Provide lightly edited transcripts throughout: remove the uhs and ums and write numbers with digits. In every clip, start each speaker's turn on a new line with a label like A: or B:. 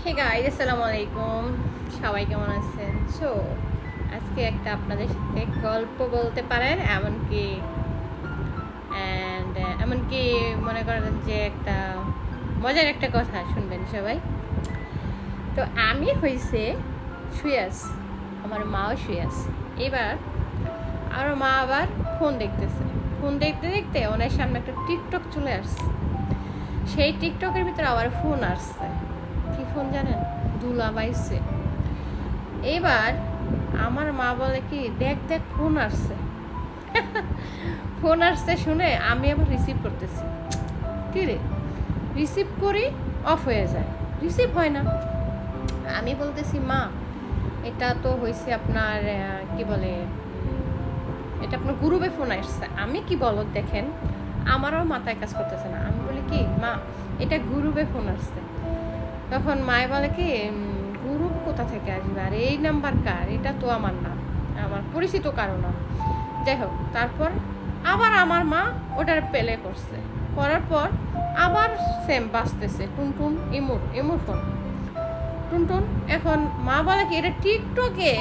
A: Hey guys, আসসালামু আলাইকুম। সবাই কেমন আছেন? আজকে একটা আপনাদের সাথে গল্প বলতে পারেন, এমনকি মনে করেন যে একটা মজার একটা কথা শুনবেন সবাই। তো আমি হইছে শুয়ে আছি, আমার মাও শুয়ে আছে। এবার আমার মা আবার ফোন দেখতেছে। ফোন দেখতে দেখতে ওনার সামনে একটা টিকটক চলে আসছে। সেই টিকটকের ভিতরে আবার ফোন আসছে। কি ফোন জানেন? দুলাভাইছে। এবার আমার মা বলে কি, দেখ দেখ ফোন আসছে। ফোন আসছে শুনে আমি আবার রিসিভ করতেছি। কি রে, রিসিভ করি, অফ হয়ে যায়, রিসিভ হয় না। আমি বলতেছি, মা এটা তো হয়েছে আপনার কি বলে, এটা আপনার গ্রুপে ফোন আসছে। আমি কি বলো দেখেন, আমারও মাথায় কাজ করতেছে না। আমি বলি কি, মা এটা গ্রুপে ফোন আসছে। তখন মায় বলে কি, গ্রুপ কোথা থেকে আসবে, আর এই নাম্বার কার? এটা তো আমার না, আমার পরিচিত কারো না। যাই হোক, তারপর আবার আমার মা ওটার প্লে করছে। করার পর আবার সেম বাজতেছে, টুনটুন, ইমুর ফোন, টুনটুন। এখন মা বলে কি, এটা টিকটকে।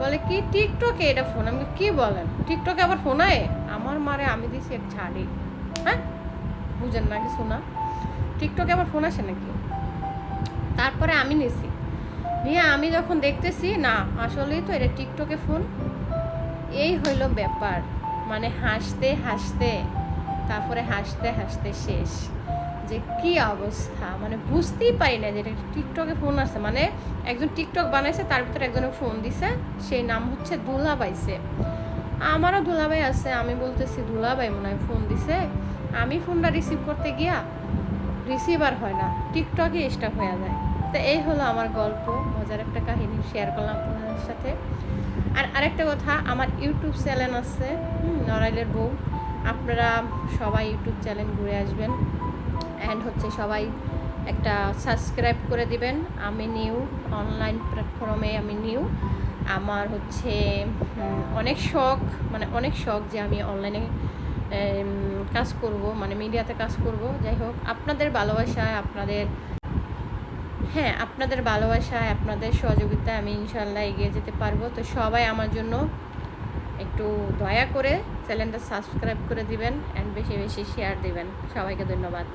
A: বলে কি, টিকটকে এটা ফোন? আমি কি বলেন, টিকটকে আবার ফোন আয়? আমার মারে আমি দিছি এক ঝাড়ি। হ্যাঁ, বুঝেন না কিছু না? টিকটকে আবার ফোন আসে নাকি? তারপরে আমি নিছি নিয়ে আমি যখন দেখতেছি না, আসলেই তো এটা টিকটকে ফোন। এই হইল ব্যাপার। মানে হাসতে হাসতে, তারপরে হাসতে হাসতে শেষ। যে কি অবস্থা, মানে বুঝতেই পারি না যে এটা টিকটকে ফোন আছে। মানে একজন টিকটক বানাইছে, তার ভিতরে একজনের ফোন দিছে, সেই নাম হচ্ছে দুলাভাইছে। আমারও দুলাভাই আছে। আমি বলতেছি দুলাভাই মনে হয় ফোন দিছে। আমি ফোনটা রিসিভ করতে গিয়া রিসিভ আর হয় না, টিকটকে স্টপ হয়ে যায়। তো এই হলো আমার গল্প, মজার একটা কাহিনী শেয়ার করলাম আপনাদের সাথে। আর আরেকটা কথা, আমার ইউটিউব চ্যানেল আছে, নড়াইলের বউ। আপনারা সবাই ইউটিউব চ্যানেল ঘুরে আসবেন, অ্যান্ড হচ্ছে সবাই একটা সাবস্ক্রাইব করে দিবেন। আমি নিউ, অনলাইন প্ল্যাটফর্মে আমি নিউ। আমার হচ্ছে অনেক শখ যে আমি অনলাইনে কাজ করব, মানে মিডিয়াতে কাজ করব। যাই হোক, আপনাদের ভালোবাসায়, আপনাদের ভালোবাসায়, আপনাদের সহযোগিতায় আমি ইনশাল্লাহ এগিয়ে যেতে পারবো। তো সবাই আমার জন্য একটু দয়া করে চ্যানেলটা সাবস্ক্রাইব করে দিবেন, অ্যান্ড বেশি বেশি শেয়ার দিবেন। সবাইকে ধন্যবাদ।